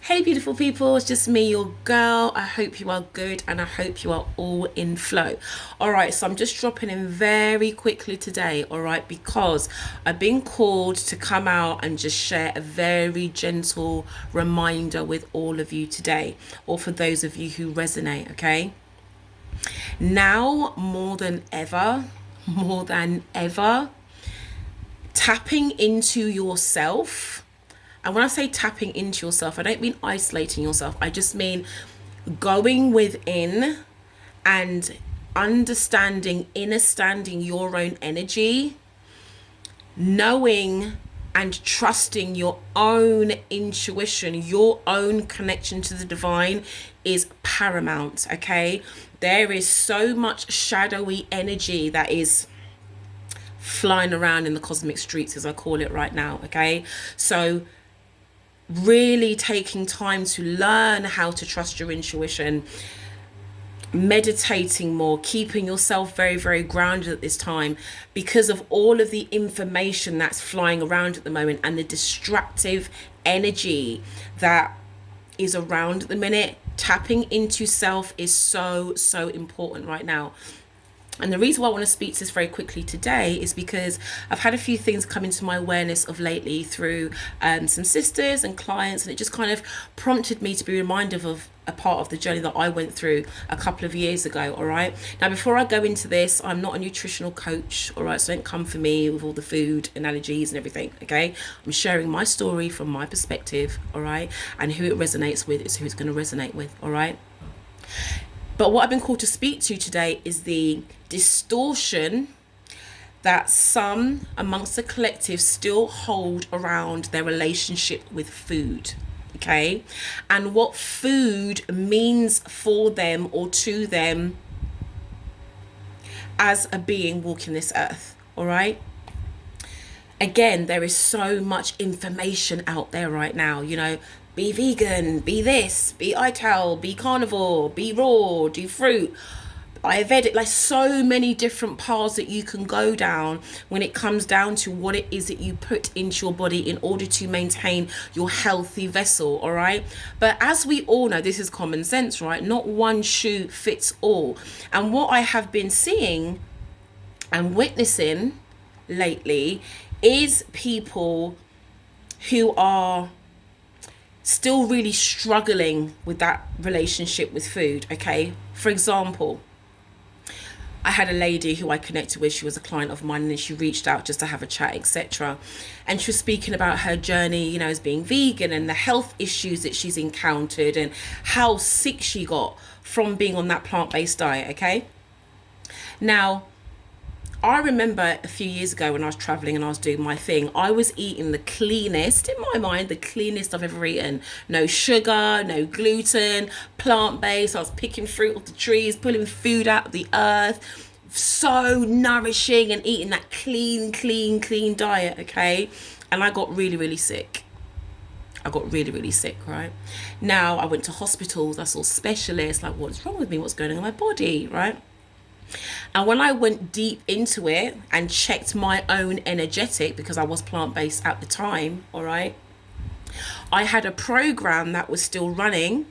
Hey beautiful people, it's just me, your girl. I hope you are good and I hope you are all in flow. Alright, so I'm just dropping in very quickly today, alright, because I've been called to come out and just share a very gentle reminder with all of you today, or for those of you who resonate, okay? Now more than ever, tapping into yourself. And when I say tapping into yourself, I don't mean isolating yourself. I just mean going within and understanding your own energy, knowing and trusting your own intuition, your own connection to the divine is paramount, okay? There is so much shadowy energy that is flying around in the cosmic streets, as I call it right now, okay? So really taking time to learn how to trust your intuition, meditating more, keeping yourself very, very grounded at this time because of all of the information that's flying around at the moment and the distractive energy that is around at the minute. Tapping into self is so important right now. And the reason why I want to speak to this very quickly today is because I've had a few things come into my awareness of lately through some sisters and clients, and it just kind of prompted me to be reminded of a part of the journey that I went through a couple of years ago. All right. Now, before I go into this, I'm not a nutritional coach. All right. So don't come for me with all the food analogies and everything. Okay. I'm sharing my story from my perspective. All right. And who it resonates with is who it's going to resonate with. All right. But what I've been called to speak to today is the distortion that some amongst the collective still hold around their relationship with food, okay? And what food means for them or to them as a being walking this earth, all right? Again, there is so much information out there right now, be vegan, be this, be ITAL, be carnivore, be raw, do fruit, Ayurvedic, like so many different paths that you can go down when it comes down to what it is that you put into your body in order to maintain your healthy vessel, all right? But as we all know, this is common sense, right? Not one shoe fits all. And what I have been seeing and witnessing lately is people who are still really struggling with that relationship with food, okay? For example, I had a lady who I connected with. She was a client of mine, and she reached out just to have a chat, etc. And she was speaking about her journey, as being vegan and the health issues that she's encountered and how sick she got from being on that plant-based diet, okay? Now, I remember a few years ago when I was traveling and I was doing my thing, I was eating the cleanest, in my mind, the cleanest I've ever eaten. No sugar, no gluten, plant-based. I was picking fruit off the trees, pulling food out of the earth. So nourishing and eating that clean diet, okay? And I got really, really sick. I got really, really sick, right? Now, I went to hospitals, I saw specialists, like, what's wrong with me? What's going on in my body, right? And when I went deep into it and checked my own energetic, because I was plant-based at the time, all right, I had a program that was still running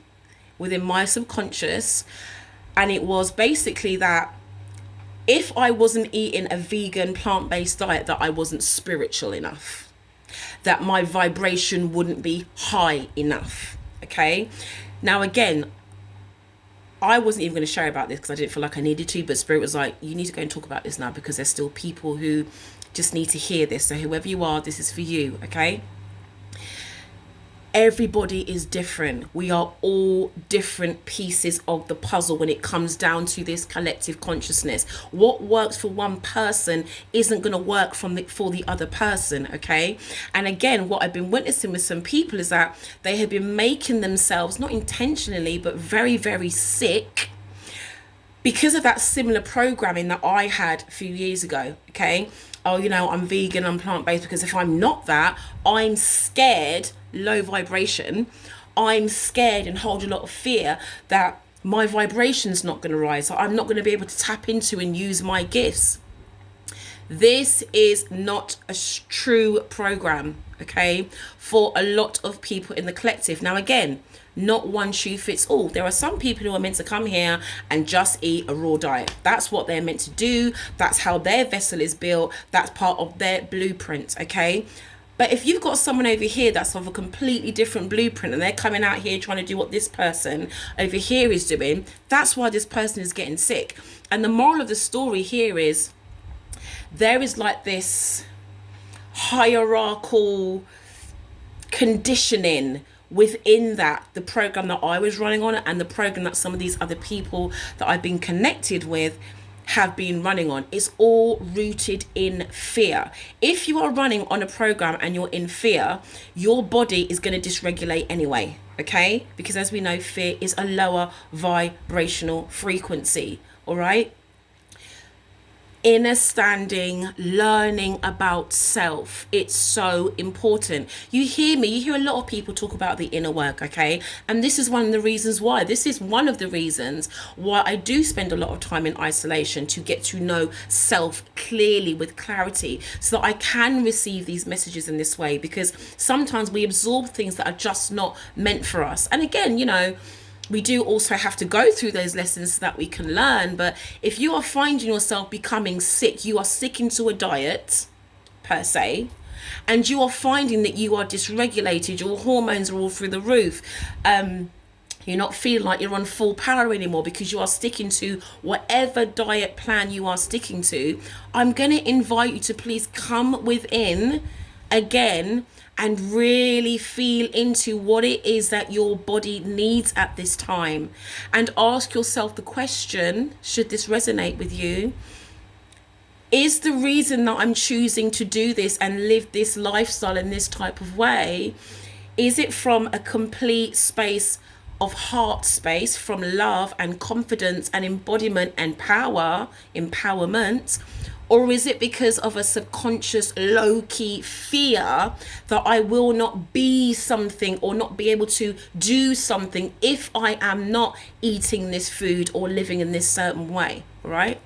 within my subconscious. And it was basically that if I wasn't eating a vegan plant-based diet, that I wasn't spiritual enough, that my vibration wouldn't be high enough, okay? Now, again, I wasn't even going to share about this because I didn't feel like I needed to, but Spirit was like, you need to go and talk about this now because there's still people who just need to hear this. So whoever you are, this is for you, okay? Everybody is different. We are all different pieces of the puzzle when it comes down to this collective consciousness. What works for one person isn't going to work for the other person, okay? And again, what I've been witnessing with some people is that they have been making themselves, not intentionally, but very, very sick because of that similar programming that I had a few years ago, okay? Oh, I'm vegan, I'm plant-based, because if I'm not that, I'm scared, low vibration, I'm scared and hold a lot of fear that my vibration's not going to rise, so I'm not going to be able to tap into and use my gifts. This is not a true program, okay, for a lot of people in the collective. Now, again, not one shoe fits all. There are some people who are meant to come here and just eat a raw diet. That's what they're meant to do. That's how their vessel is built. That's part of their blueprint, okay? But if you've got someone over here that's of a completely different blueprint and they're coming out here trying to do what this person over here is doing, that's why this person is getting sick. And the moral of the story here is there is like this hierarchical conditioning within that, the program that I was running on and the program that some of these other people that I've been connected with have been running on. It's all rooted in fear. If you are running on a program and you're in fear, your body is going to dysregulate anyway, okay? Because as we know, fear is a lower vibrational frequency, all right? Inner standing, learning about self, it's so important. You hear a lot of people talk about the inner work, okay? And this is one of the reasons why. This is one of the reasons why I do spend a lot of time in isolation, to get to know self clearly with clarity, so that I can receive these messages in this way, because sometimes we absorb things that are just not meant for us. And again, you know, we do also have to go through those lessons so that we can learn. But if you are finding yourself becoming sick, you are sticking to a diet per se, and you are finding that you are dysregulated, your hormones are all through the roof, you're not feeling like you're on full power anymore because you are sticking to whatever diet plan you are sticking to, I'm going to invite you to please come within again and really feel into what it is that your body needs at this time, and ask yourself the question, should this resonate with you, is the reason that I'm choosing to do this and live this lifestyle in this type of way, is it from a complete space of heart space, from love and confidence and embodiment and empowerment, or is it because of a subconscious low-key fear that I will not be something or not be able to do something if I am not eating this food or living in this certain way, right?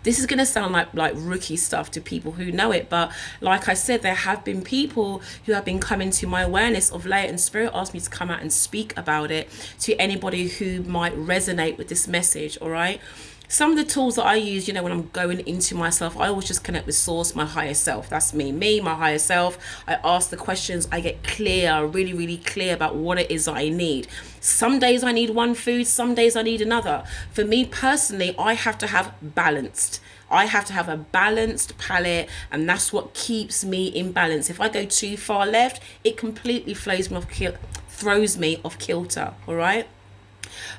This is going to sound like rookie stuff to people who know it, but like I said, there have been people who have been coming to my awareness of late, and Spirit asked me to come out and speak about it to anybody who might resonate with this message, all right? Some of the tools that I use, you know, when I'm going into myself, I always just connect with source, my higher self. That's me, my higher self. I ask the questions, I get clear, really, really clear about what it is that I need. Some days I need one food, some days I need another. For me personally, I have to have balanced. I have to have a balanced palate, and that's what keeps me in balance. If I go too far left, it completely throws me off kilter, all right?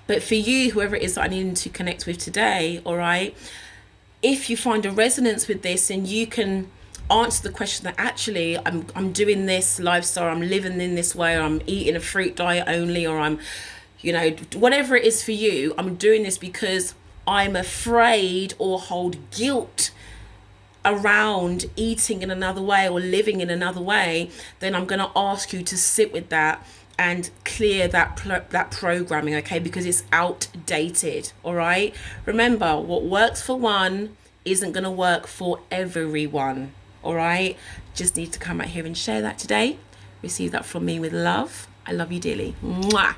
But for you, whoever it is that I need to connect with today, all right, if you find a resonance with this and you can answer the question that actually I'm doing this lifestyle, I'm living in this way, or I'm eating a fruit diet only, or I'm, you know, whatever it is for you, I'm doing this because I'm afraid or hold guilt around eating in another way or living in another way, then I'm going to ask you to sit with that and clear that programming, okay? Because it's outdated, all right? Remember, what works for one isn't going to work for everyone, all right? Just need to come out here and share that today. Receive that from me with love. I love you dearly. Mwah.